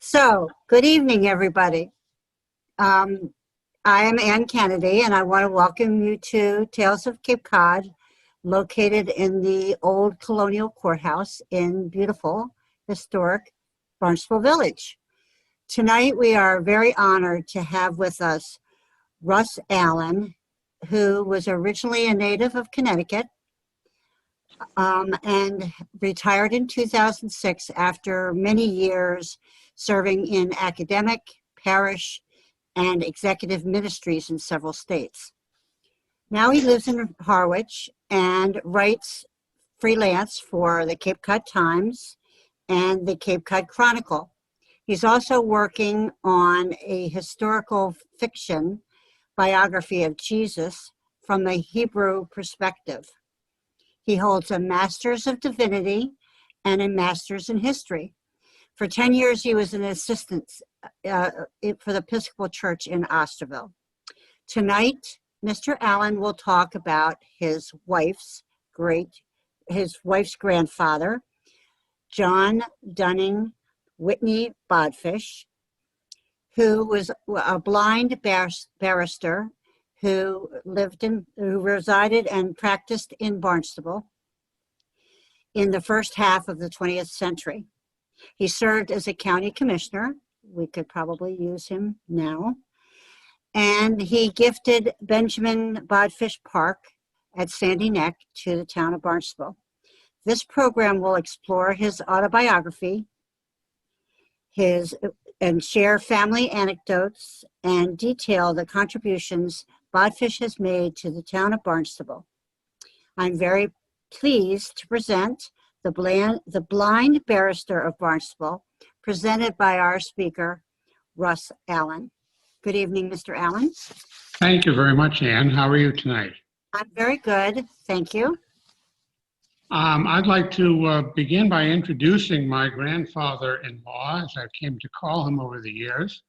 So, good evening, everybody. I am Ann Kennedy, and I want to welcome you to Tales of Cape Cod, located in the old colonial courthouse in beautiful, historic Barnstable Village. Tonight, we are very honored to have with us Russ Allen, who was originally a native of Connecticut and retired in 2006 after many years serving in academic, parish, and executive ministries in several states. Now he lives in Harwich and writes freelance for the Cape Cod Times and the Cape Cod Chronicle. He's also working on a historical fiction biography of Jesus from the Hebrew perspective. He holds a Master's of Divinity and a Master's in History. For 10 years, he was an assistant for the Episcopal Church in Osterville. Tonight, Mr. Allen will talk about his wife's grandfather, John Dunning Whitney Bodfish, who was a blind barrister who resided and practiced in Barnstable in the first half of the 20th century. He served as a county commissioner. We could probably use him now. And he gifted Benjamin Bodfish Park at Sandy Neck to the town of Barnstable. This program will explore his autobiography, and share family anecdotes and detail the contributions Bodfish has made to the town of Barnstable. I'm very pleased to present the Blind Barrister of Barnstable, presented by our speaker, Russ Allen. Good evening, Mr. Allen. Thank you very much, Ann. How are you tonight? I'm very good, thank you. I'd like to begin by introducing my grandfather-in-law, as I came to call him over the years.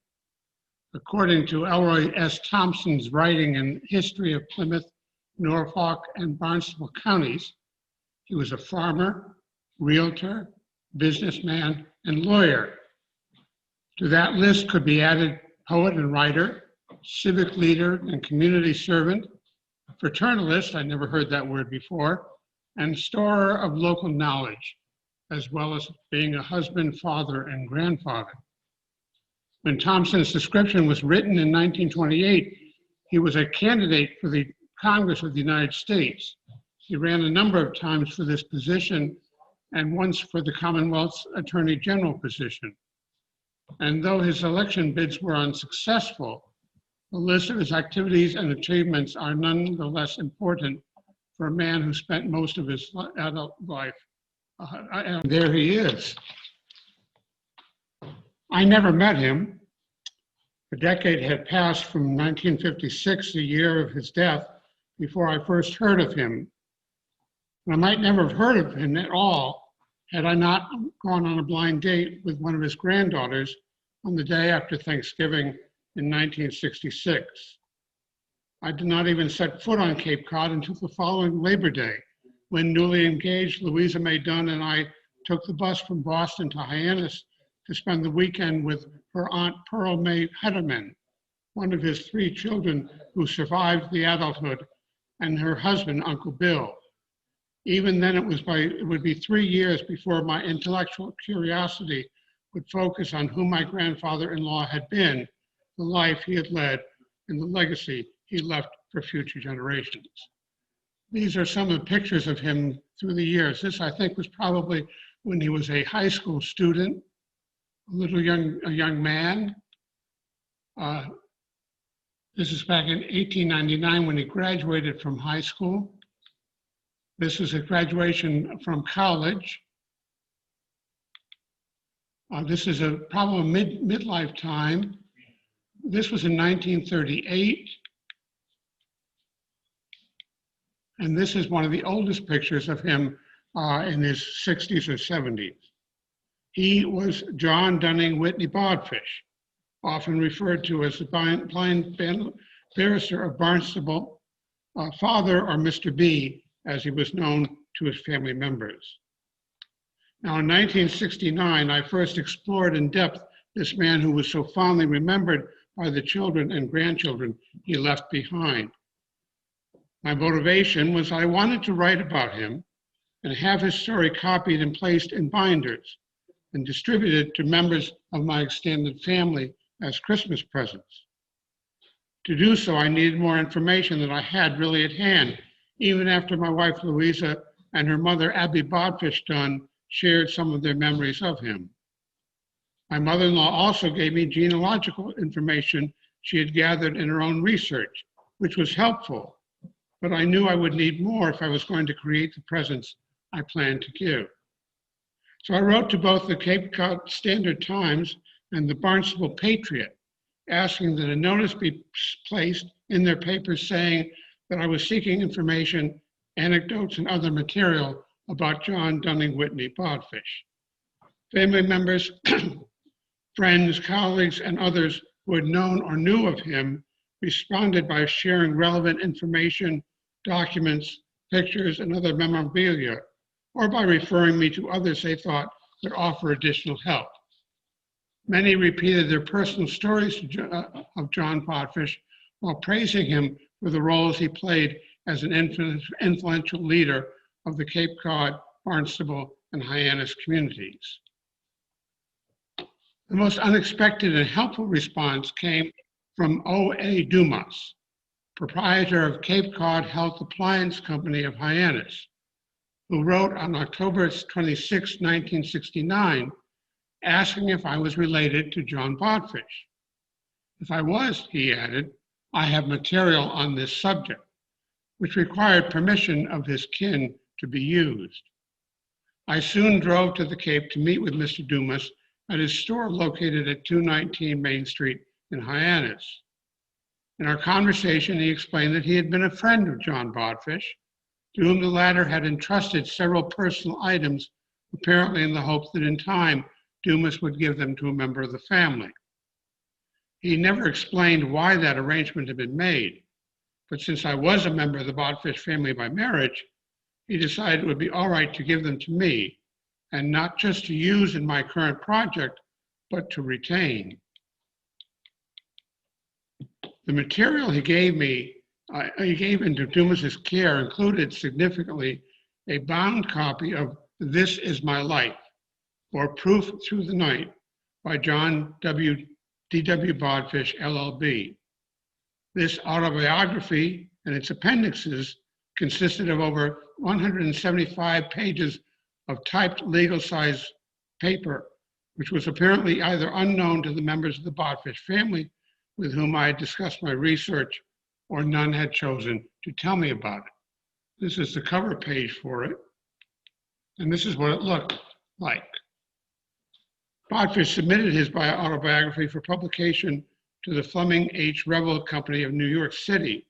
According to Elroy S. Thompson's writing in History of Plymouth, Norfolk, and Barnstable counties, he was a farmer, realtor, businessman, and lawyer. To that list could be added poet and writer, civic leader and community servant, fraternalist, I never heard that word before, and storer of local knowledge, as well as being a husband, father, and grandfather. When Thompson's description was written in 1928, he was a candidate for the Congress of the United States. He ran a number of times for this position and once for the Commonwealth's Attorney General position. And though his election bids were unsuccessful, the list of his activities and achievements are nonetheless important for a man who spent most of his adult life. And there he is. I never met him. A decade had passed from 1956, the year of his death, before I first heard of him. I might never have heard of him at all had I not gone on a blind date with one of his granddaughters on the day after Thanksgiving in 1966. I did not even set foot on Cape Cod until the following Labor Day, when newly engaged Louisa May Dunn and I took the bus from Boston to Hyannis to spend the weekend with her Aunt Pearl May Hederman, one of his 3 children who survived the adulthood, and her husband, Uncle Bill. Even then, it would be 3 years before my intellectual curiosity would focus on who my grandfather-in-law had been, the life he had led, and the legacy he left for future generations. These are some of the pictures of him through the years. This, I think, was probably when he was a high school student, a young man. This is back in 1899 when he graduated from high school. This is a graduation from college. This is probably a midlife time. This was in 1938. And this is one of the oldest pictures of him in his 60s or 70s. He was John Dunning Whitney Bodfish, often referred to as the blind barrister of Barnstable, father, or Mr. B, as he was known to his family members. Now, in 1969, I first explored in depth this man who was so fondly remembered by the children and grandchildren he left behind. My motivation was I wanted to write about him and have his story copied and placed in binders and distributed to members of my extended family as Christmas presents. To do so, I needed more information than I had really at hand, even after my wife Louisa and her mother Abby Bodfish Dunn shared some of their memories of him. My mother-in-law also gave me genealogical information she had gathered in her own research, which was helpful, but I knew I would need more if I was going to create the presents I planned to give. So I wrote to both the Cape Cod Standard Times and the Barnstable Patriot, asking that a notice be placed in their papers saying that I was seeking information, anecdotes, and other material about John Dunning Whitney Bodfish. Family members, friends, colleagues, and others who had known or knew of him responded by sharing relevant information, documents, pictures, and other memorabilia, or by referring me to others they thought would offer additional help. Many repeated their personal stories of John Bodfish while praising him for the roles he played as an influential leader of the Cape Cod, Barnstable, and Hyannis communities. The most unexpected and helpful response came from O.A. Dumas, proprietor of Cape Cod Health Appliance Company of Hyannis, who wrote on October 26, 1969, asking if I was related to John Bodfish. If I was, he added, I have material on this subject, which required permission of his kin to be used. I soon drove to the Cape to meet with Mr. Dumas at his store located at 219 Main Street in Hyannis. In our conversation, he explained that he had been a friend of John Bodfish, to whom the latter had entrusted several personal items, apparently in the hope that in time, Dumas would give them to a member of the family. He never explained why that arrangement had been made, but since I was a member of the Bodfish family by marriage, he decided it would be all right to give them to me, and not just to use in my current project, but to retain. The material he gave into Dumas's care included significantly a bound copy of This Is My Life, or Proof Through the Night, by John D.W.Bodfish, LLB. This autobiography and its appendixes consisted of over 175 pages of typed legal-size paper, which was apparently either unknown to the members of the Bodfish family with whom I had discussed my research, or none had chosen to tell me about it. This is the cover page for it, and this is what it looked like. Bodfish submitted his autobiography for publication to the Fleming H. Revell Company of New York City,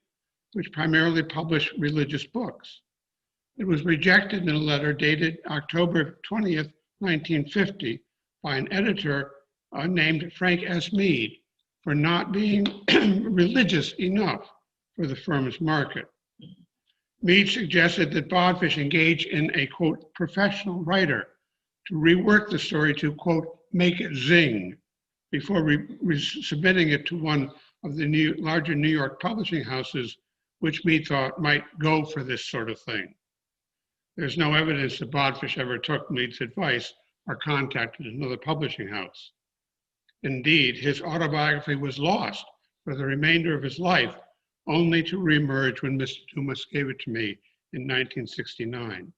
which primarily published religious books. It was rejected in a letter dated October 20th, 1950, by an editor named Frank S. Mead for not being religious enough for the firm's market. Mead suggested that Bodfish engage in a, quote, professional writer to rework the story to, quote, make it zing before submitting it to one of the larger New York publishing houses, which Mead thought might go for this sort of thing. There's no evidence that Bodfish ever took Mead's advice or contacted another publishing house. Indeed, his autobiography was lost for the remainder of his life, only to reemerge when Mr. Dumas gave it to me in 1969.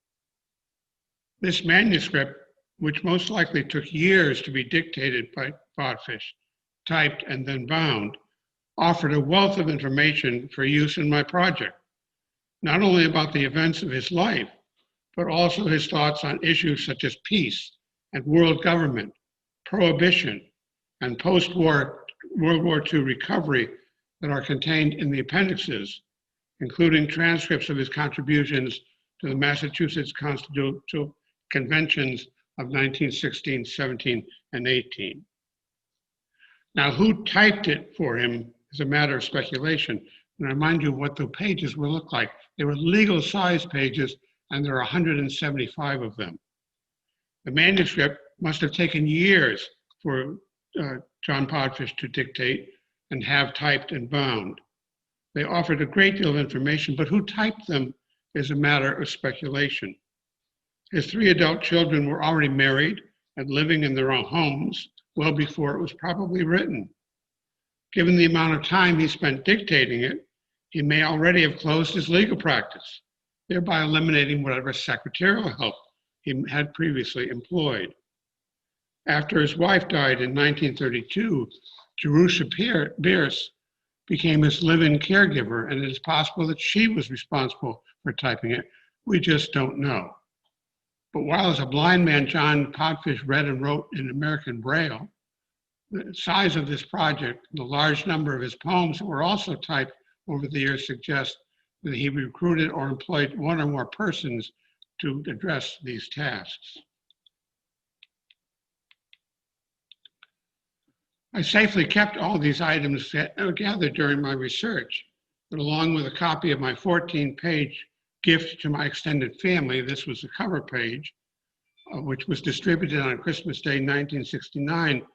This manuscript, which most likely took years to be dictated by Bodfish, typed and then bound, offered a wealth of information for use in my project, not only about the events of his life, but also his thoughts on issues such as peace and world government, prohibition, and post-war World War II recovery that are contained in the appendixes, including transcripts of his contributions to the Massachusetts Constitutional Conventions of 1916, 17, and 18. Now, who typed it for him is a matter of speculation. And I remind you what the pages will look like. They were legal-sized pages, and there are 175 of them. The manuscript must have taken years for John Bodfish to dictate and have typed and bound. They offered a great deal of information, but who typed them is a matter of speculation. His 3 adult children were already married and living in their own homes well before it was probably written. Given the amount of time he spent dictating it, he may already have closed his legal practice, thereby eliminating whatever secretarial help he had previously employed. After his wife died in 1932, Jerusha Pierce became his live-in caregiver, and it is possible that she was responsible for typing it. We just don't know. But while as a blind man, John Bodfish read and wrote in American Braille, the size of this project, the large number of his poems that were also typed over the years suggest that he recruited or employed 1 or more persons to address these tasks. I safely kept all these items gathered during my research, but along with a copy of my 14-page gift to my extended family, this was the cover page, which was distributed on Christmas Day 1969.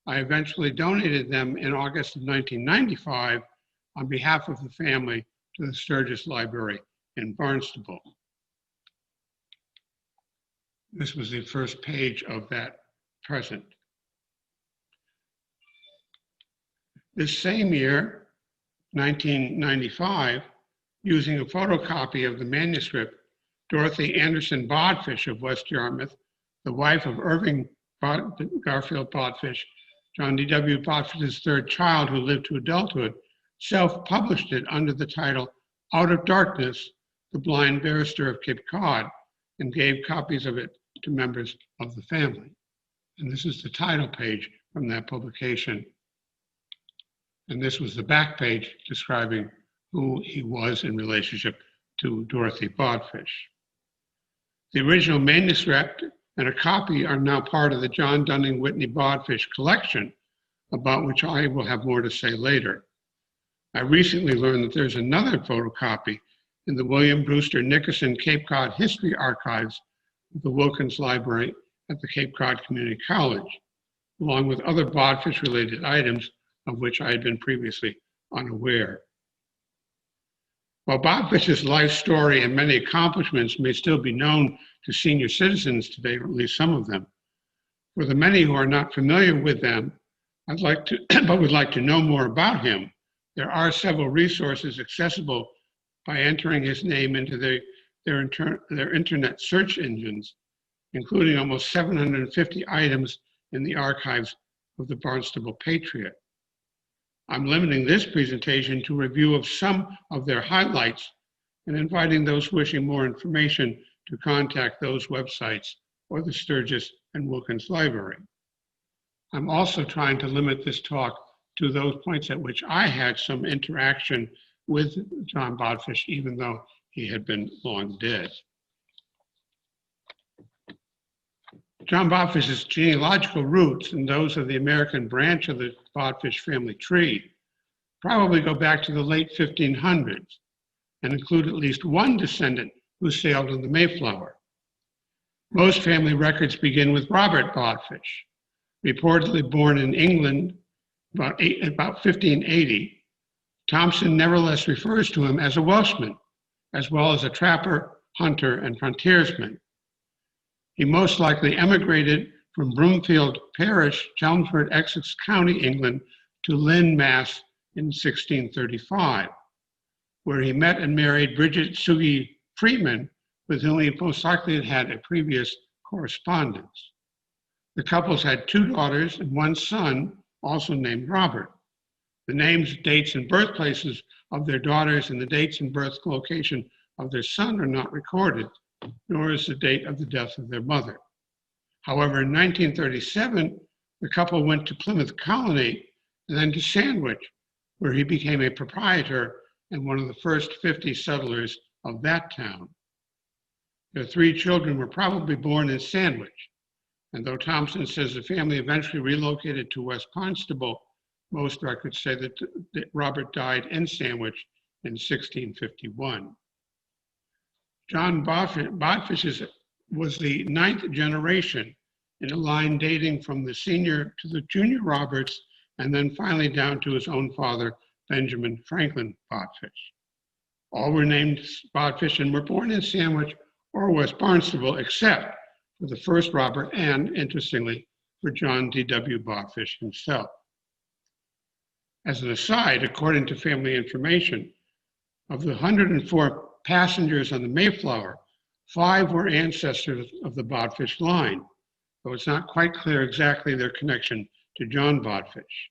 I eventually donated them in August of 1995 on behalf of the family to the Sturgis Library in Barnstable. This was the first page of that present. This same year, 1995, using a photocopy of the manuscript, Dorothy Anderson Bodfish of West Yarmouth, the wife of Irving Garfield Bodfish, John D.W.Bodfish's 3rd child who lived to adulthood, self-published it under the title Out of Darkness, the Blind Barrister of Cape Cod, and gave copies of it to members of the family. And this is the title page from that publication. And this was the back page describing who he was in relationship to Dorothy Bodfish. The original manuscript and a copy are now part of the John Dunning Whitney Bodfish collection, about which I will have more to say later. I recently learned that there's another photocopy in the William Brewster Nickerson Cape Cod History Archives of the Wilkins Library at the Cape Cod Community College, along with other Bodfish-related items of which I had been previously unaware. While Bodfish's life story and many accomplishments may still be known to senior citizens today, or at least some of them, for the many who are not familiar with them, but would like to know more about him, there are several resources accessible by entering his name into their internet search engines, including almost 750 items in the archives of the Barnstable Patriot. I'm limiting this presentation to a review of some of their highlights and inviting those wishing more information to contact those websites or the Sturgis and Wilkins Library. I'm also trying to limit this talk to those points at which I had some interaction with John Bodfish, even though he had been long dead. John Bodfish's genealogical roots and those of the American branch of the Bodfish family tree probably go back to the late 1500s and include at least one descendant who sailed on the Mayflower. Most family records begin with Robert Bodfish, reportedly born in England about 1580. Thompson nevertheless refers to him as a Welshman, as well as a trapper, hunter, and frontiersman. He most likely emigrated from Broomfield Parish, Chelmsford, Essex County, England, to Lynn, Mass. In 1635, where he met and married Bridget Sugie Freeman, with whom he most likely had had a previous correspondence. The couples had 2 daughters and 1 son, also named Robert. The names, dates, and birthplaces of their daughters and the dates and birth location of their son are not recorded, nor is the date of the death of their mother. However, in 1937, the couple went to Plymouth Colony and then to Sandwich, where he became a proprietor and one of the first 50 settlers of that town. Their 3 children were probably born in Sandwich, and though Thompson says the family eventually relocated to West Barnstable, most records say that Robert died in Sandwich in 1651. John Bodfish was the 9th generation in a line dating from the senior to the junior Roberts, and then finally down to his own father, Benjamin Franklin Bodfish. All were named Bodfish and were born in Sandwich or West Barnstable, except for the first Robert and, interestingly, for John D.W. Bodfish himself. As an aside, according to family information, of the 104 passengers on the Mayflower, 5 were ancestors of the Bodfish line, though it's not quite clear exactly their connection to John Bodfish.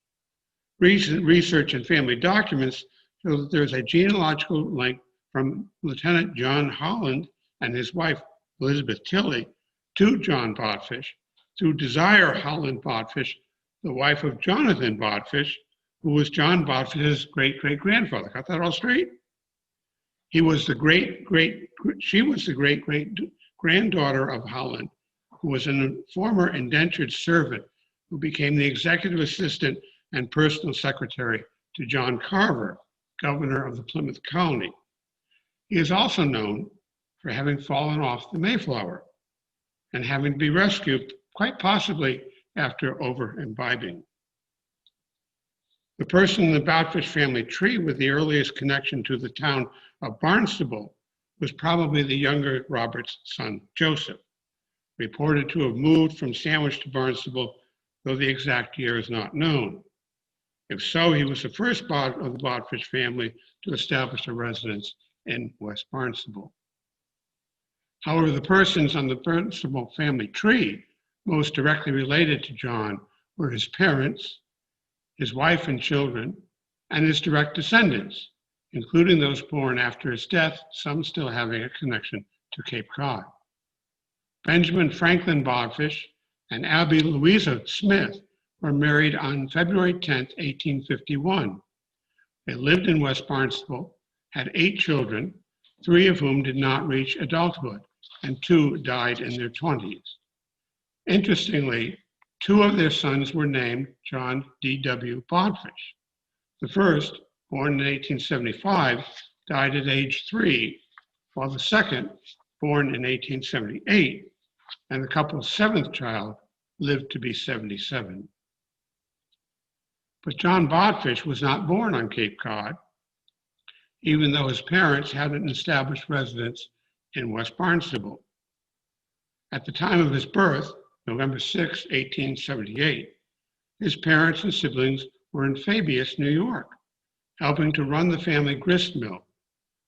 Recent research in family documents show that there's a genealogical link from Lieutenant John Holland and his wife, Elizabeth Tilley, to John Bodfish through Desire Holland Bodfish, the wife of Jonathan Bodfish, who was John Bodfish's great-great-grandfather. Got that all straight? She was the great-great-granddaughter of Holland, who was a former indentured servant who became the executive assistant and personal secretary to John Carver, governor of the Plymouth colony. He is also known for having fallen off the Mayflower and having to be rescued, quite possibly after over-imbibing. The person in the Bodfish family tree with the earliest connection to the town of Barnstable was probably the younger Robert's son, Joseph, reported to have moved from Sandwich to Barnstable, though the exact year is not known. If so, he was the first of the Bodfish family to establish a residence in West Barnstable. However, the persons on the Barnstable family tree most directly related to John were his parents, his wife and children, and his direct descendants, including those born after his death, some still having a connection to Cape Cod. Benjamin Franklin Bodfish and Abby Louisa Smith were married on February 10, 1851. They lived in West Barnstable, had 8 children, 3 of whom did not reach adulthood, and 2 died in their 20s. Interestingly, 2 of their sons were named John D.W. Bodfish. The first, born in 1875, died at age 3, while the second, born in 1878, and the couple's 7th child lived to be 77. But John Bodfish was not born on Cape Cod, even though his parents had an established residence in West Barnstable. At the time of his birth, November 6, 1878, his parents and siblings were in Fabius, New York, helping to run the family grist mill,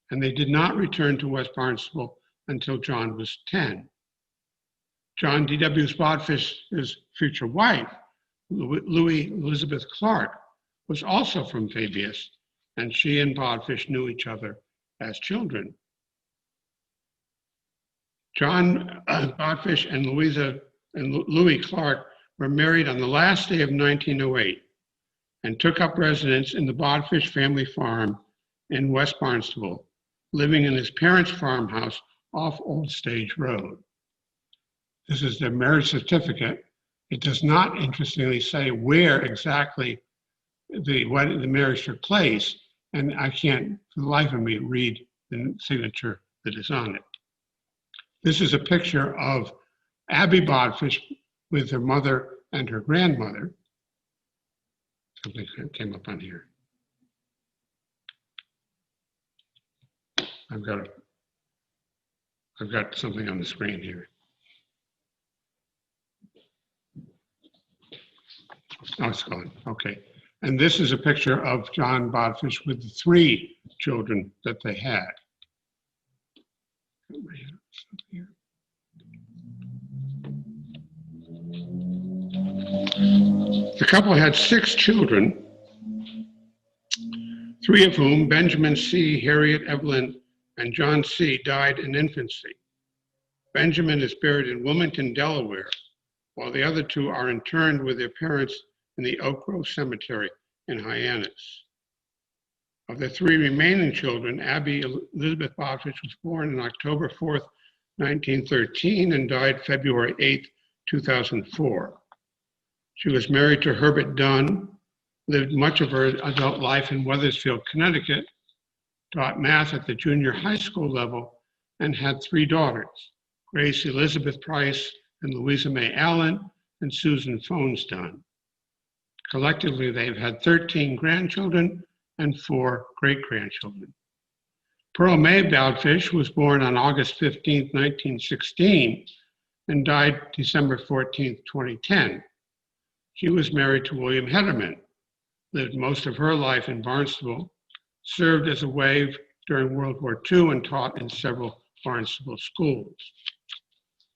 and they did not return to West Barnstable until John was 10. John D.W. Bodfish's future wife, Louis Elizabeth Clark, was also from Fabius, and she and Bodfish knew each other as children. John Bodfish and Louis Clark were married on the last day of 1908 and took up residence in the Bodfish family farm in West Barnstable, living in his parents' farmhouse off Old Stage Road. This is their marriage certificate. It does not, interestingly, say where exactly the marriage took place, and I can't, for the life of me, read the signature that is on it. This is a picture of Abby Bodfish with her mother and her grandmother. Something came up on here. I've got something on the screen here. Oh, it's gone. Okay. And this is a picture of John Bodfish with the 3 children that they had. The couple had 6 children, 3 of whom, Benjamin C., Harriet Evelyn, and John C., died in infancy. Benjamin is buried in Wilmington, Delaware, while the other 2 are interned with their parents in the Oak Grove Cemetery in Hyannis. Of the 3 remaining children, Abby Elizabeth Bodfish was born on October 4th, 1913, and died February 8th, 2004. She was married to Herbert Dunn, lived much of her adult life in Wethersfield, Connecticut, taught math at the junior high school level, and had 3 daughters, Grace Elizabeth Price and Louisa May Allen, and Susan Phones-Dunn. Collectively, they've had 13 grandchildren and 4 great-grandchildren. Pearl May Bodfish was born on August 15, 1916, and died December 14, 2010. She was married to William Hederman, lived most of her life in Barnstable, served as a wave during World War II, and taught in several Barnstable schools.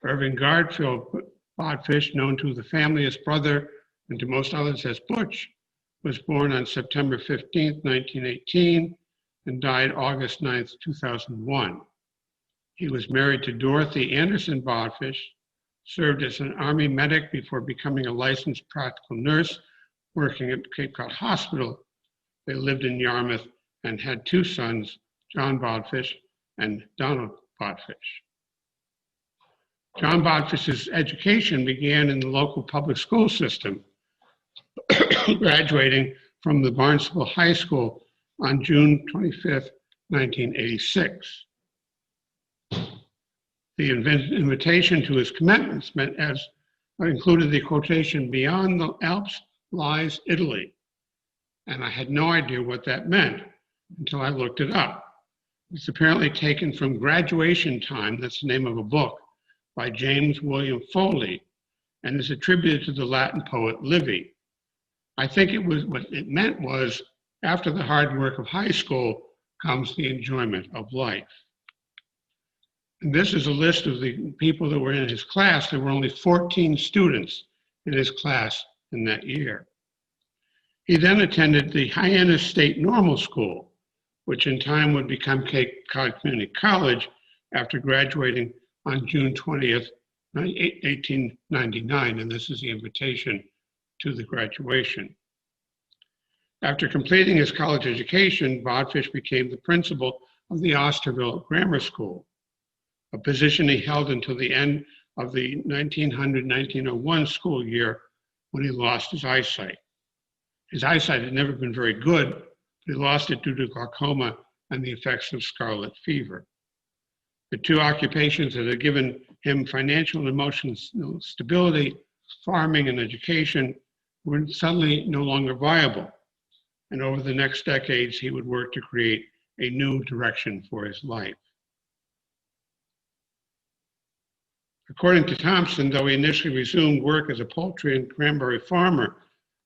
Irving Garfield Bodfish, known to the family as brother and to most others as Butch, was born on September 15, 1918, and died August 9, 2001. He was married to Dorothy Anderson Bodfish, served as an Army medic before becoming a licensed practical nurse working at Cape Cod Hospital. They lived in Yarmouth and had 2 sons, John Bodfish and Donald Bodfish. John Bodfish's education began in the local public school system, graduating from the Barnstable High School on June 25, 1986. The invitation to his commencement included the quotation, "Beyond the Alps lies Italy." And I had no idea what that meant until I looked it up. It's apparently taken from Graduation Time, that's the name of a book, by James William Foley, and is attributed to the Latin poet Livy. I think what it meant was, after the hard work of high school comes the enjoyment of life. And this is a list of the people that were in his class. There were only 14 students in his class in that year. He then attended the Hyannis State Normal School, which in time would become Cape Cod Community College after graduating on June 20th, 1899, and this is the invitation to the graduation. After completing his college education, Bodfish became the principal of the Osterville Grammar School, a position he held until the end of the 1900-1901 school year when he lost his eyesight. His eyesight had never been very good, but he lost it due to glaucoma and the effects of scarlet fever. The 2 occupations that had given him financial and emotional stability, farming and education, were suddenly no longer viable. And over the next decades, he would work to create a new direction for his life. According to Thompson, though he initially resumed work as a poultry and cranberry farmer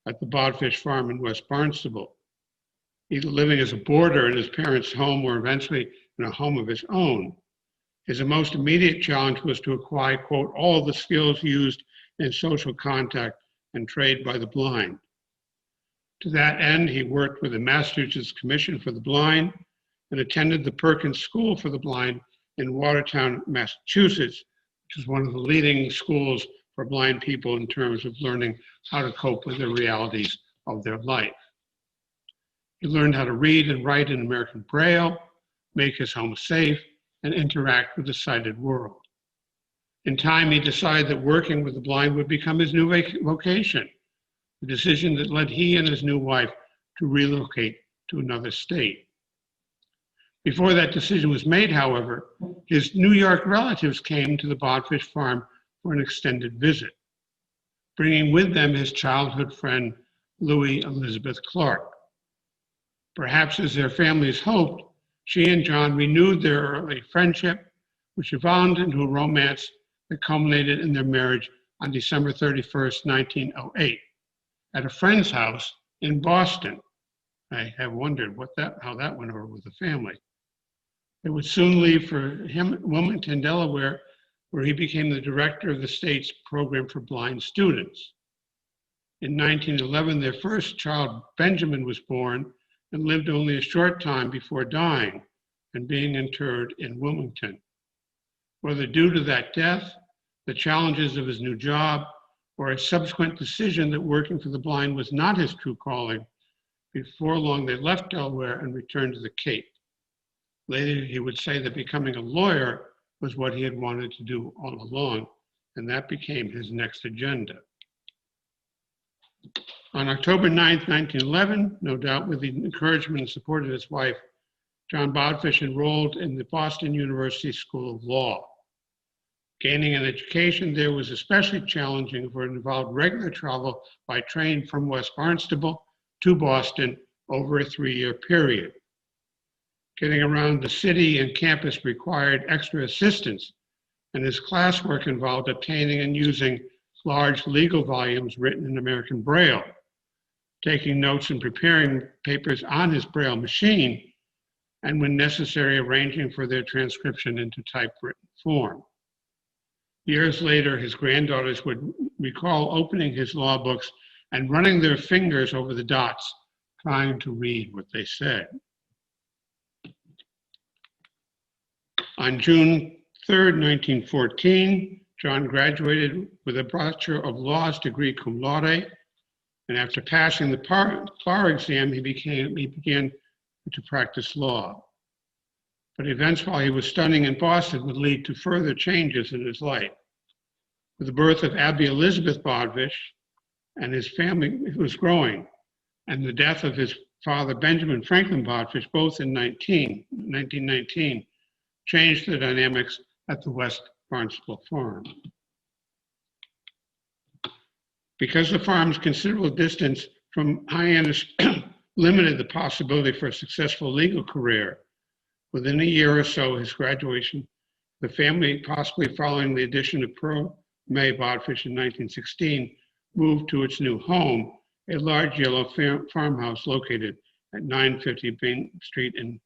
at the Bodfish farm in West Barnstable, either living as a boarder in his parents' home or eventually in a home of his own, his most immediate challenge was to acquire, quote, all the skills used in social contact and trade by the blind. To that end, he worked with the Massachusetts Commission for the Blind and attended the Perkins School for the Blind in Watertown, Massachusetts, which is one of the leading schools for blind people in terms of learning how to cope with the realities of their life. He learned how to read and write in American Braille, make his home safe, and interact with the sighted world. In time, he decided that working with the blind would become his new vocation, a decision that led he and his new wife to relocate to another state. Before that decision was made, however, his New York relatives came to the Bodfish farm for an extended visit, bringing with them his childhood friend, Louis Elizabeth Clark. Perhaps as their families hoped, she and John renewed their early friendship, which evolved into a romance that culminated in their marriage on December 31st, 1908, at a friend's house in Boston. I have wondered how that went over with the family. They would soon leave for Wilmington, Delaware, where he became the director of the state's program for blind students. In 1911, their first child, Benjamin, was born and lived only a short time before dying and being interred in Wilmington. Whether due to that death, the challenges of his new job, or a subsequent decision that working for the blind was not his true calling, before long they left Delaware and returned to the Cape. Later, he would say that becoming a lawyer was what he had wanted to do all along, and that became his next agenda. On October 9th, 1911, no doubt with the encouragement and support of his wife, John Bodfish enrolled in the Boston University School of Law. Gaining an education there was especially challenging, for it involved regular travel by train from West Barnstable to Boston over a 3-year period. Getting around the city and campus required extra assistance, and his classwork involved obtaining and using large legal volumes written in American Braille, taking notes and preparing papers on his Braille machine, and when necessary, arranging for their transcription into typewritten form. Years later, his granddaughters would recall opening his law books and running their fingers over the dots, trying to read what they said. On June 3rd, 1914, John graduated with a Bachelor of Laws degree cum laude, and after passing the bar exam, he began to practice law. But events while he was studying in Boston would lead to further changes in his life. With the birth of Abby Elizabeth Bodfish, and his family was growing, and the death of his father, Benjamin Franklin Bodfish, both in 1919, changed the dynamics at the West Barnstable farm. Because the farm's considerable distance from Hyannis limited the possibility for a successful legal career, within a year or so of his graduation, the family, possibly following the addition of Pearl May Bodfish in 1916, moved to its new home, a large yellow farmhouse located at 950 Bain Street in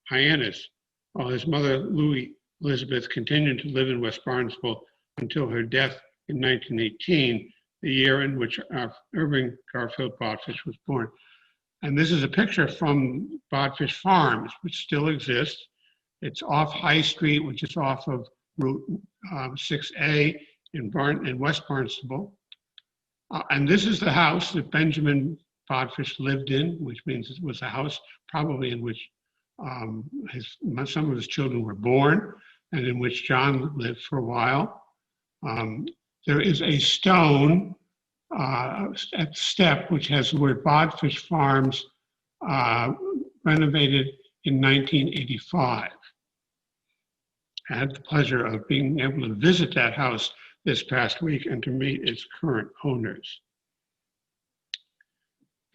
Hyannis, while his mother, Louise Elizabeth, continued to live in West Barnstable until her death in 1918, the year in which Irving Garfield Bodfish was born. And this is a picture from Bodfish Farms, which still exists. It's off High Street, which is off of Route 6A in West Barnstable. And this is the house that Benjamin Bodfish lived in, which means it was a house probably in which some of his children were born, and in which John lived for a while. There is a stone step which has the word Bodfish Farms renovated in 1985. I had the pleasure of being able to visit that house this past week and to meet its current owners.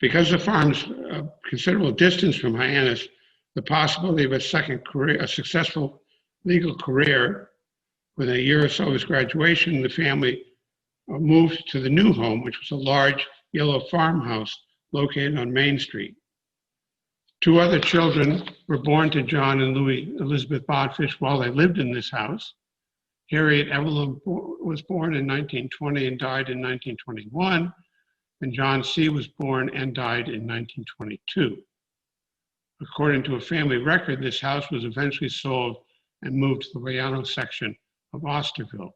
Because the farm's considerable distance from Hyannis, the possibility of a successful legal career, within a year or so of his graduation, the family moved to the new home, which was a large yellow farmhouse located on Main Street. 2 other children were born to John and Louise Elizabeth Bodfish while they lived in this house. Harriet Evelyn was born in 1920 and died in 1921, and John C. was born and died in 1922. According to a family record, this house was eventually sold and moved to the Llano section of Osterville.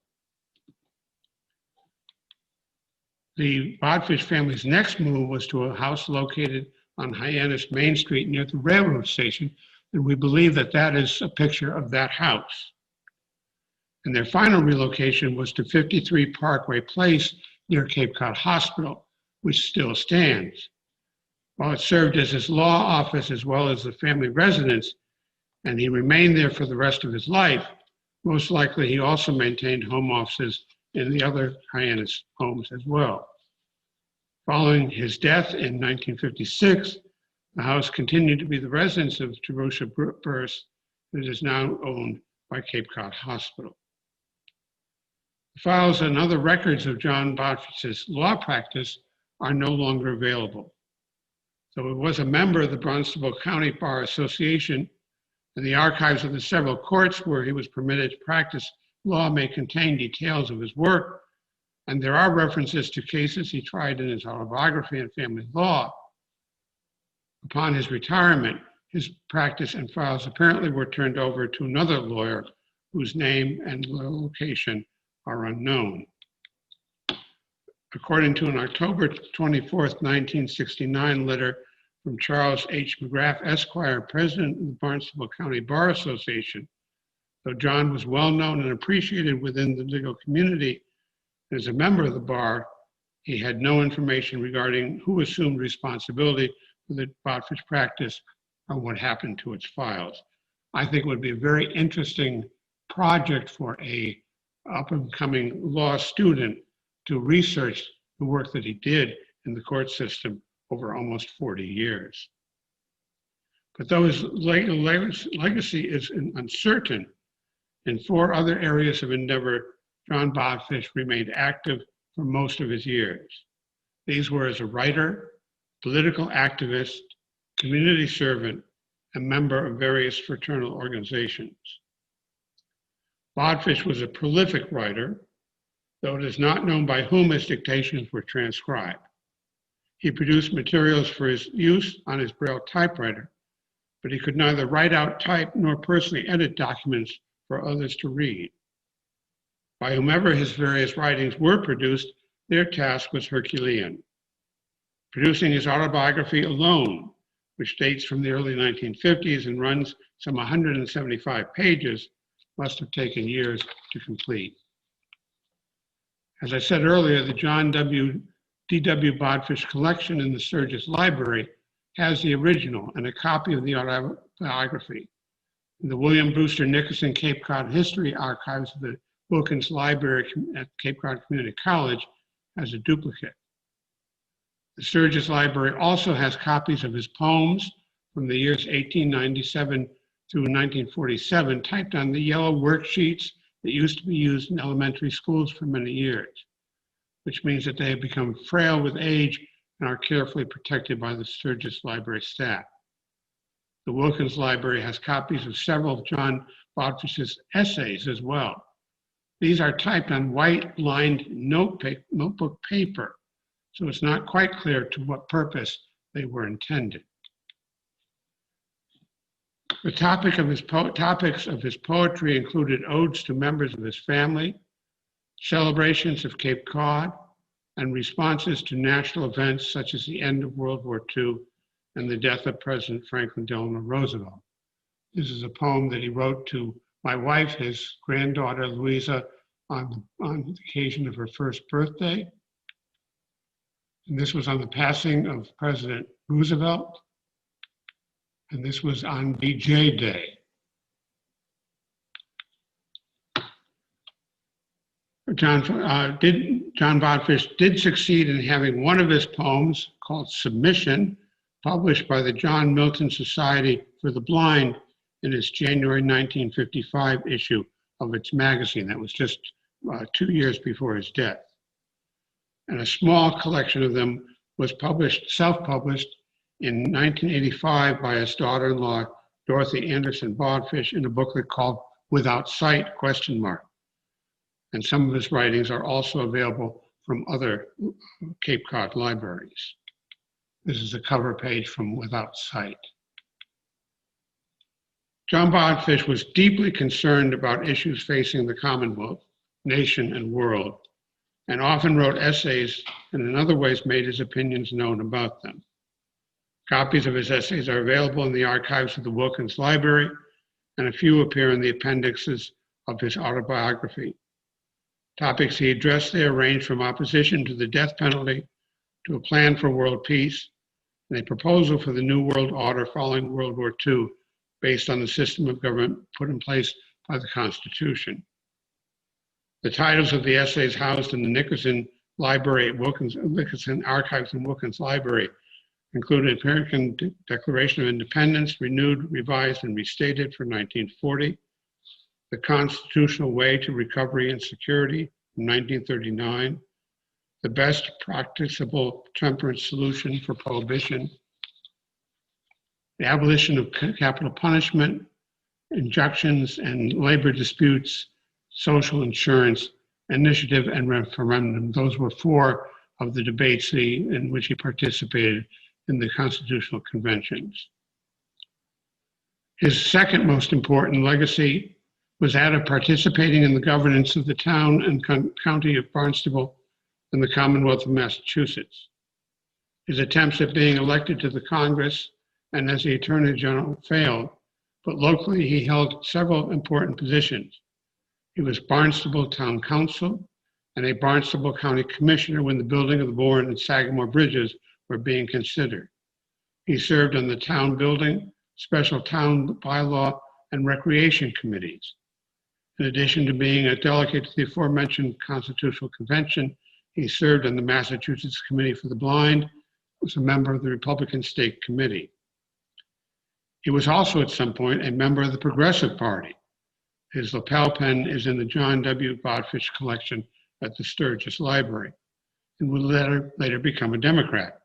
The Bodfish family's next move was to a house located on Hyannis Main Street near the railroad station, and we believe that that is a picture of that house. And their final relocation was to 53 Parkway Place near Cape Cod Hospital, which still stands. While it served as his law office as well as the family residence, and he remained there for the rest of his life, most likely he also maintained home offices in the other Hyannis homes as well. Following his death in 1956, the house continued to be the residence of Jerusha Burse, and it is now owned by Cape Cod Hospital. The files and other records of John Bodfish's law practice are no longer available. So he was a member of the Barnstable County Bar Association, and the archives of the several courts where he was permitted to practice law may contain details of his work, and there are references to cases he tried in his autobiography and family law. Upon his retirement, his practice and files apparently were turned over to another lawyer whose name and location are unknown. According to an October 24th, 1969 letter from Charles H. McGrath, Esquire, president of the Barnstable County Bar Association, though John was well known and appreciated within the legal community as a member of the bar, he had no information regarding who assumed responsibility for the Bodfish practice or what happened to its files. I think it would be a very interesting project for a up-and-coming law student to research the work that he did in the court system over almost 40 years. But though his legacy is uncertain, in 4 other areas of endeavor, John Bodfish remained active for most of his years. These were as a writer, political activist, community servant, and member of various fraternal organizations. Bodfish was a prolific writer, though it is not known by whom his dictations were transcribed. He produced materials for his use on his Braille typewriter, but he could neither write out, type, nor personally edit documents for others to read. By whomever his various writings were produced, their task was Herculean. Producing his autobiography alone, which dates from the early 1950s and runs some 175 pages, must have taken years to complete. As I said earlier, the D.W. Bodfish collection in the Sturgis Library has the original and a copy of the autobiography. The William Brewster Nickerson Cape Cod History Archives of the Wilkins Library at Cape Cod Community College has a duplicate. The Sturgis Library also has copies of his poems from the years 1897 through 1947, typed on the yellow worksheets that used to be used in elementary schools for many years, which means that they have become frail with age and are carefully protected by the Sturgis Library staff. The Wilkins Library has copies of several of John Bodfish's essays as well. These are typed on white lined notebook paper, so it's not quite clear to what purpose they were intended. The topics of his poetry included odes to members of his family, celebrations of Cape Cod, and responses to national events such as the end of World War II and the death of President Franklin Delano Roosevelt. This is a poem that he wrote to my wife, his granddaughter, Louisa, on the occasion of her first birthday. And this was on the passing of President Roosevelt. And this was on BJ Day. John Bodfish did succeed in having one of his poems, called Submission, published by the John Milton Society for the Blind in its January 1955 issue of its magazine. That was just 2 years before his death. And a small collection of them was self-published in 1985 by his daughter-in-law, Dorothy Anderson Bodfish, in a booklet called Without Sight, ? And some of his writings are also available from other Cape Cod libraries. This is a cover page from Without Sight. John Bodfish was deeply concerned about issues facing the Commonwealth, nation, and world, and often wrote essays and in other ways made his opinions known about them. Copies of his essays are available in the archives of the Wilkins Library, and a few appear in the appendixes of his autobiography. Topics he addressed there range from opposition to the death penalty to a plan for world peace and a proposal for the New World Order following World War II based on the system of government put in place by the Constitution. The titles of the essays housed in the Nickerson Library at Nickerson Archives and Wilkins Library included American Declaration of Independence, renewed, revised, and restated for 1940, The Constitutional Way to Recovery and Security from 1939, The Best Practicable Temperance Solution for Prohibition, The Abolition of Capital Punishment, Injunctions and Labor Disputes, Social Insurance, Initiative, and Referendum. Those were 4 of the debates in which he participated in the constitutional conventions. His second most important legacy was that of participating in the governance of the town and county of Barnstable and the Commonwealth of Massachusetts. His attempts at being elected to the Congress and as the Attorney General failed, but locally he held several important positions. He was Barnstable Town Council and a Barnstable County Commissioner when the building of the Bourne and Sagamore bridges were being considered. He served on the town building, special town bylaw, and recreation committees. In addition to being a delegate to the aforementioned Constitutional Convention, he served on the Massachusetts Committee for the Blind, was a member of the Republican State Committee. He was also at some point a member of the Progressive Party. His lapel pin is in the John W. Bodfish collection at the Sturgis Library, and would later become a Democrat.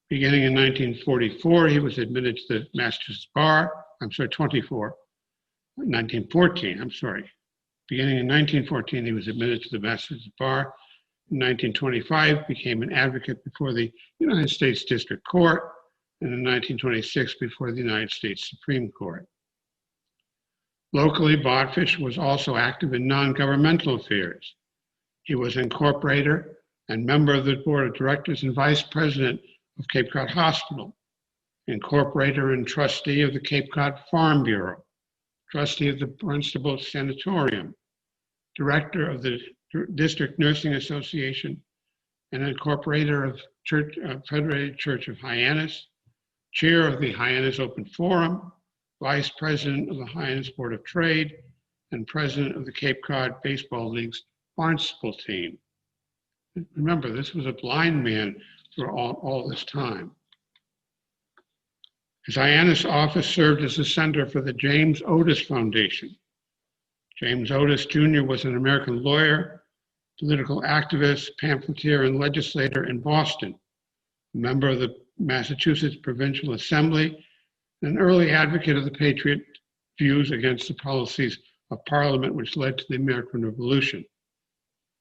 Beginning in 1944, he was admitted to the Massachusetts Bar, 1914, I'm sorry. Beginning in 1914, he was admitted to the Massachusetts Bar. In 1925, became an advocate before the United States District Court, and in 1926 before the United States Supreme Court. Locally, Bodfish was also active in non-governmental affairs. He was incorporator and member of the board of directors and vice president of Cape Cod Hospital, incorporator and trustee of the Cape Cod Farm Bureau, trustee of the Barnstable Sanatorium, director of the District Nursing Association, and incorporator of Federated Church of Hyannis, chair of the Hyannis Open Forum, vice president of the Hyannis Board of Trade, and president of the Cape Cod Baseball League's Barnstable team. Remember, this was a blind man for all this time. His Hyannis office served as the center for the James Otis Foundation. James Otis Jr. was an American lawyer, political activist, pamphleteer, and legislator in Boston, a member of the Massachusetts Provincial Assembly, and an early advocate of the Patriot views against the policies of Parliament which led to the American Revolution.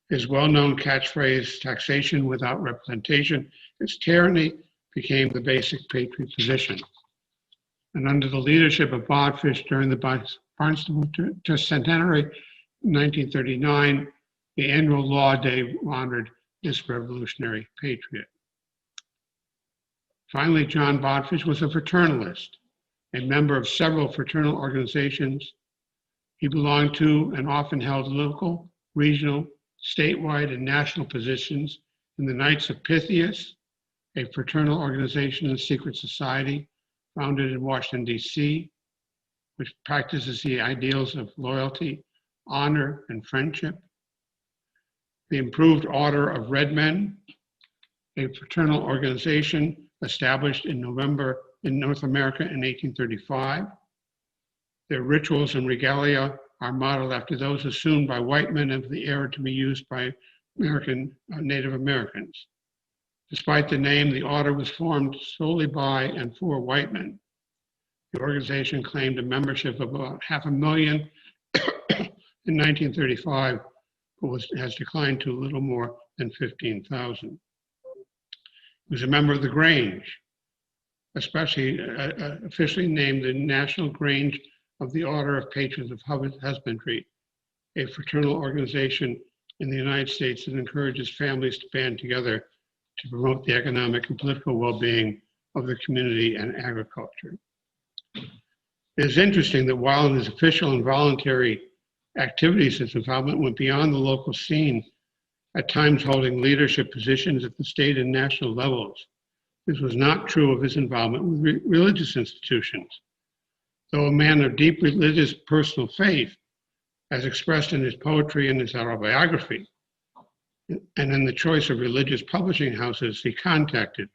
His well-known catchphrase, "taxation without representation is tyranny," became the basic Patriot position. And under the leadership of Bodfish during the Barnstable Centenary in 1939, the annual Law Day honored this revolutionary patriot. Finally, John Bodfish was a fraternalist, a member of several fraternal organizations. He belonged to and often held local, regional, statewide, and national positions in the Knights of Pythias, a fraternal organization and secret society founded in Washington, D.C., which practices the ideals of loyalty, honor, and friendship. The Improved Order of Red Men, a fraternal organization established in North America in 1835. Their rituals and regalia are modeled after those assumed by white men of the era to be used by Native Americans. Despite the name, the order was formed solely by and for white men. The organization claimed a membership of about 500,000 in 1935, but has declined to a little more than 15,000. He was a member of the Grange, especially officially named the National Grange of the Order of Patrons of Husbandry, a fraternal organization in the United States that encourages families to band together to promote the economic and political well-being of the community and agriculture. It is interesting that while in his official and voluntary activities, his involvement went beyond the local scene, at times holding leadership positions at the state and national levels. This was not true of his involvement with religious institutions. Though a man of deep religious personal faith, as expressed in his poetry and his autobiography, and in the choice of religious publishing houses he contacted,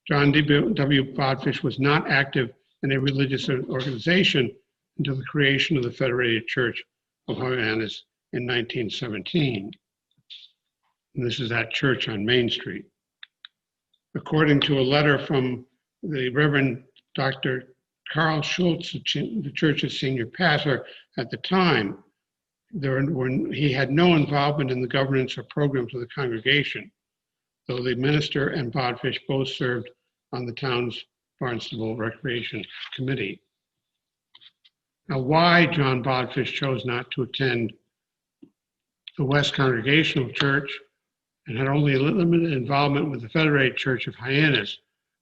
John D.W. Bodfish was not active in a religious organization until the creation of the Federated Church of Hyannis in 1917. And this is that church on Main Street. According to a letter from the Reverend Dr. Carl Schultz, the church's senior pastor at the time, he had no involvement in the governance or programs of the congregation, though the minister and Bodfish both served on the town's Barnstable Recreation Committee. Now, why John Bodfish chose not to attend the West Congregational Church and had only a limited involvement with the Federated Church of Hyannis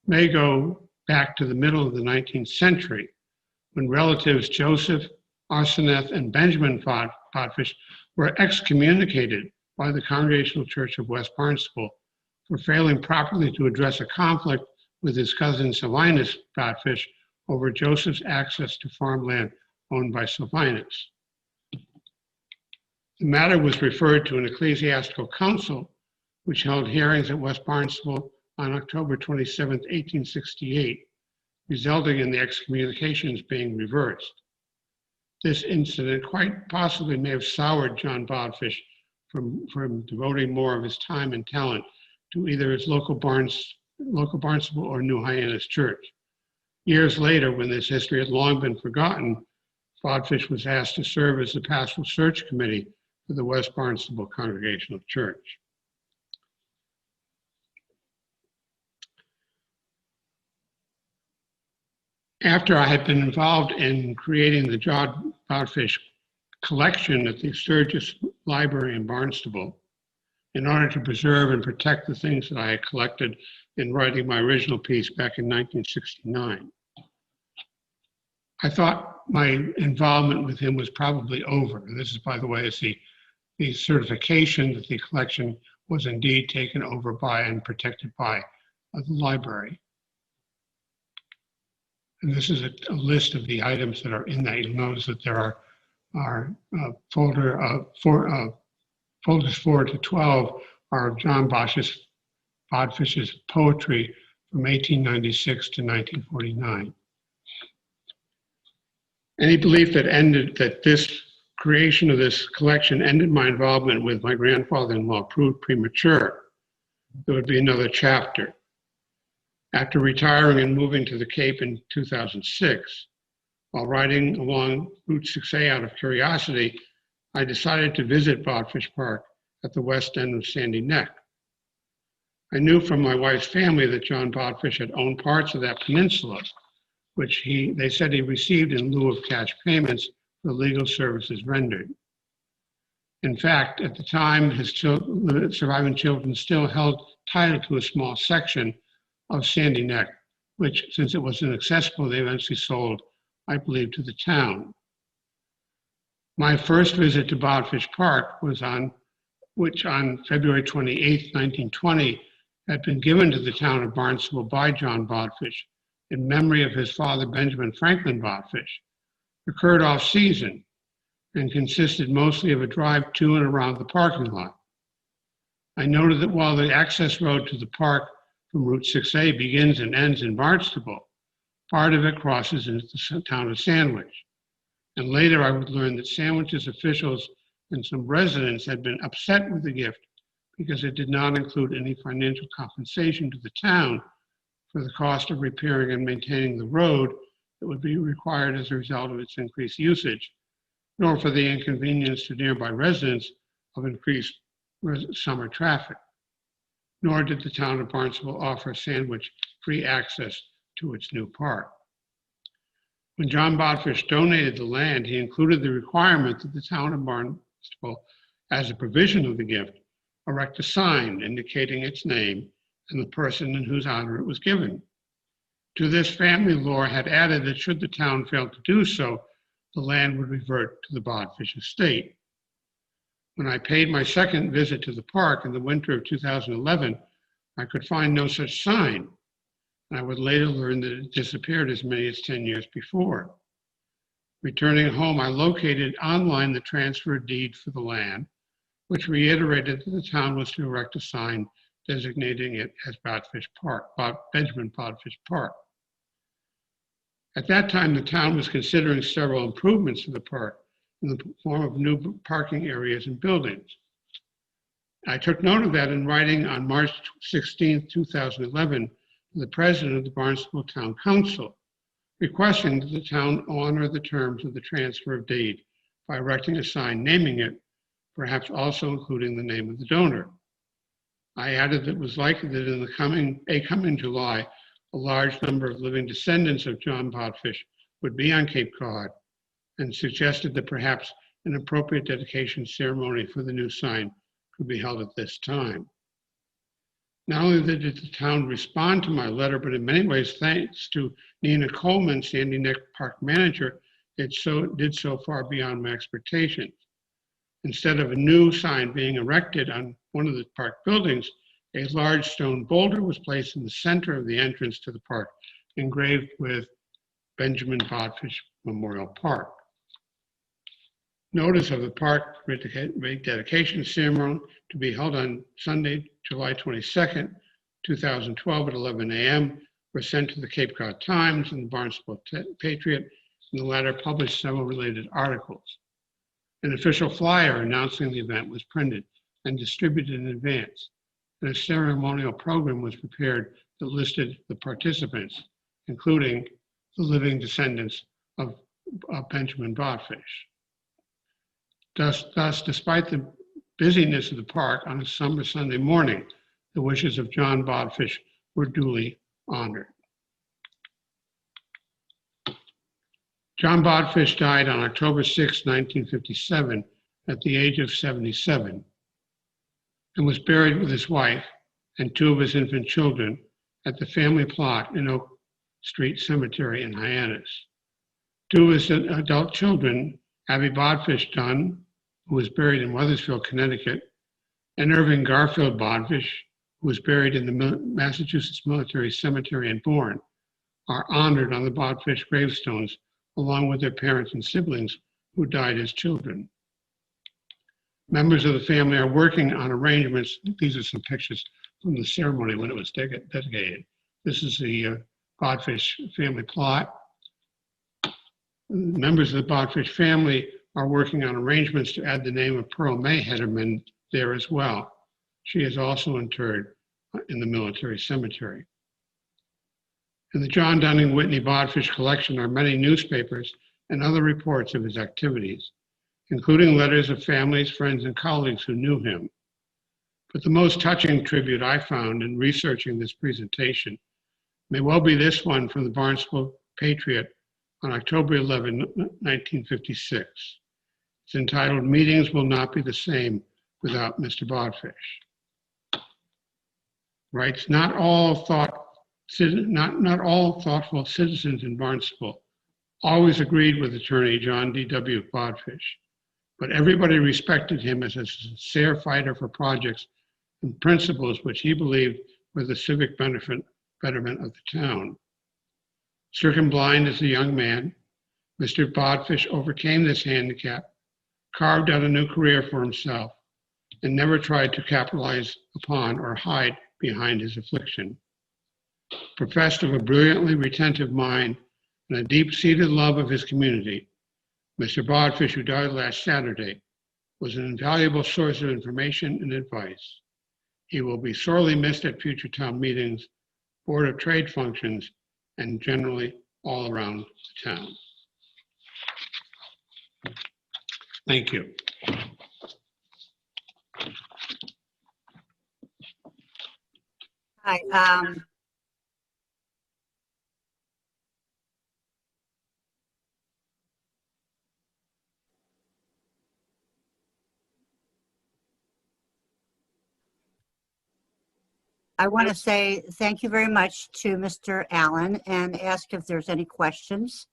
may go back to the middle of the 19th century, when relatives Joseph, Arsoneth, and Benjamin Bodfish were excommunicated by the Congregational Church of West Barnstable for failing properly to address a conflict with his cousin Sylvanus Bodfish over Joseph's access to farmland owned by Sylvanus. The matter was referred to an ecclesiastical council, which held hearings at West Barnstable on October 27, 1868, resulting in the excommunications being reversed. This incident quite possibly may have soured John Bodfish from devoting more of his time and talent to either his local Barnstable or New Hyannis Church. Years later, when this history had long been forgotten, Bodfish was asked to serve as the pastoral search committee for the West Barnstable Congregational Church. After I had been involved in creating the John Bodfish collection at the Sturgis Library in Barnstable, in order to preserve and protect the things that I had collected in writing my original piece back in 1969, I thought my involvement with him was probably over. And this is, by the way, is the certification that the collection was indeed taken over by and protected by the library. And this is a list of the items that are in that. You'll notice that there are folders 4 to 12 are of John Bodfish's poetry from 1896 to 1949. Any belief that this creation of this collection ended my involvement with my grandfather-in-law proved premature. There would be another chapter. After retiring and moving to the Cape in 2006, while riding along Route 6A out of curiosity, I decided to visit Bodfish Park at the west end of Sandy Neck. I knew from my wife's family that John Bodfish had owned parts of that peninsula, which they said he received in lieu of cash payments for legal services rendered. In fact, at the time, his surviving children still held title to a small section of Sandy Neck, which, since it was inaccessible, they eventually sold, I believe, to the town. My first visit to Bodfish Park was on February 28, 1920, had been given to the town of Barnstable by John Bodfish in memory of his father, Benjamin Franklin Bodfish, occurred off-season and consisted mostly of a drive to and around the parking lot. I noted that while the access road to the park from Route 6A begins and ends in Barnstable, part of it crosses into the town of Sandwich. And later I would learn that Sandwich's officials and some residents had been upset with the gift because it did not include any financial compensation to the town for the cost of repairing and maintaining the road that would be required as a result of its increased usage, nor for the inconvenience to nearby residents of increased summer traffic. Nor did the town of Barnstable offer Sandwich free access to its new park. When John Bodfish donated the land, he included the requirement that the town of Barnstable, as a provision of the gift, erect a sign indicating its name and the person in whose honor it was given. To this, family lore had added that should the town fail to do so, the land would revert to the Bodfish estate. When I paid my second visit to the park in the winter of 2011, I could find no such sign. And I would later learn that it disappeared as many as 10 years before. Returning home, I located online the transfer deed for the land, which reiterated that the town was to erect a sign designating it as Bodfish Park, Benjamin Bodfish Park. At that time, the town was considering several improvements to the park in the form of new parking areas and buildings. I took note of that in writing on March 16, 2011, to the president of the Barnstable Town Council, requesting that the town honor the terms of the transfer of deed by erecting a sign naming it, perhaps also including the name of the donor. I added that it was likely that in the coming July, a large number of living descendants of John Bodfish would be on Cape Cod, and suggested that perhaps an appropriate dedication ceremony for the new sign could be held at this time. Not only did the town respond to my letter, but in many ways, thanks to Nina Coleman, Sandy Neck Park manager, it did so far beyond my expectations. Instead of a new sign being erected on one of the park buildings, a large stone boulder was placed in the center of the entrance to the park, engraved with Benjamin Bodfish Memorial Park. Notice of the park rededication ceremony to be held on Sunday, July 22nd, 2012 at 11 a.m. were sent to the Cape Cod Times and the Barnstable Patriot, and the latter published several related articles. An official flyer announcing the event was printed and distributed in advance, and a ceremonial program was prepared that listed the participants, including the living descendants of Benjamin Bodfish. Thus, despite the busyness of the park on a summer Sunday morning, the wishes of John Bodfish were duly honored. John Bodfish died on October 6, 1957, at the age of 77, and was buried with his wife and two of his infant children at the family plot in Oak Street Cemetery in Hyannis. Two of his adult children, Abby Bodfish Dunn, who was buried in Wethersfield, Connecticut, and Irving Garfield Bodfish, who was buried in the Massachusetts Military Cemetery in Bourne, are honored on the Bodfish gravestones, along with their parents and siblings who died as children. Members of the family are working on arrangements. These are some pictures from the ceremony when it was dedicated. This is the Bodfish family plot. Members of the Bodfish family are working on arrangements to add the name of Pearl May Hederman there as well. She is also interred in the military cemetery. In the John Dunning Whitney Bodfish collection are many newspapers and other reports of his activities, including letters of families, friends, and colleagues who knew him. But the most touching tribute I found in researching this presentation may well be this one from the Barnstable Patriot on October 11, 1956. It's entitled, "Meetings Will Not Be the Same Without Mr. Bodfish." Writes, not all thoughtful citizens in Barnstable always agreed with attorney John D.W.Bodfish, but everybody respected him as a sincere fighter for projects and principles which he believed were the civic betterment of the town. Stricken blind as a young man, Mr. Bodfish overcame this handicap, carved out a new career for himself, and never tried to capitalize upon or hide behind his affliction. Professed of a brilliantly retentive mind and a deep-seated love of his community, Mr. Bodfish, who died last Saturday, was an invaluable source of information and advice. He will be sorely missed at future town meetings, Board of Trade functions, and generally all around the town. Thank you. Hi. I want to say thank you very much to Mr. Allen and ask if there's any questions.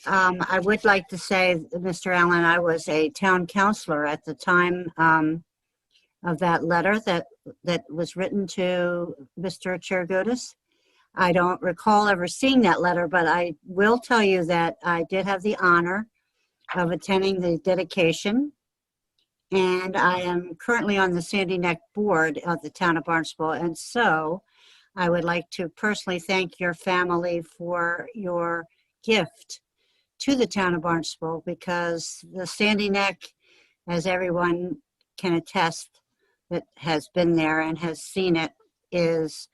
I would like to say, Mr. Allen, I was a town councilor at the time of that letter that was written to Mr. Chirigotis. I don't recall ever seeing that letter, but I will tell you that I did have the honor of attending the dedication, and I am currently on the Sandy Neck board of the Town of Barnstable, and so I would like to personally thank your family for your gift to the Town of Barnstable, because the Sandy Neck, as everyone can attest that has been there and has seen it, is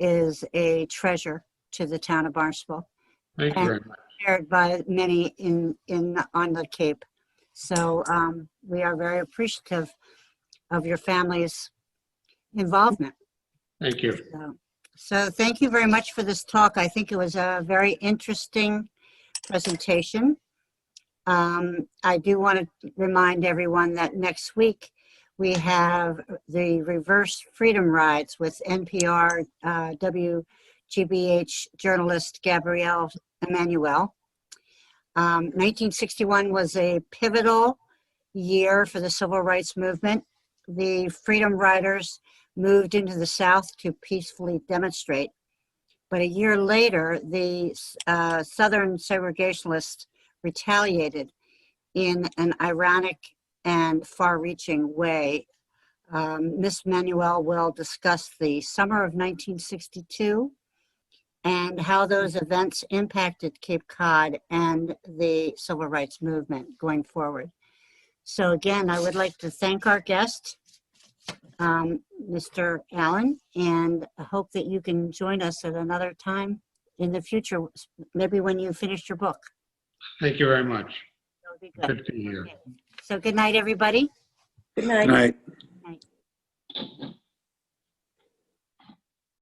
a treasure to the Town of Barnstable. Thank you very much. Shared by many on the Cape. So we are very appreciative of your family's involvement. Thank you. So thank you very much for this talk. I think it was a very interesting presentation. I do want to remind everyone that next week we have the Reverse Freedom Rides with NPR WGBH journalist Gabrielle Emanuel. 1961 was a pivotal year for the civil rights movement. The Freedom Riders moved into the South to peacefully demonstrate. But a year later, the Southern segregationists retaliated in an ironic and far-reaching way. Miss Manuel will discuss the summer of 1962 and how those events impacted Cape Cod and the civil rights movement going forward. So again, I would like to thank our guest, Mr. Allen, and I hope that you can join us at another time in the future, maybe when you finished your book. Thank you very much. That would be good. Good to hear. So good night, everybody. Good night. Good night.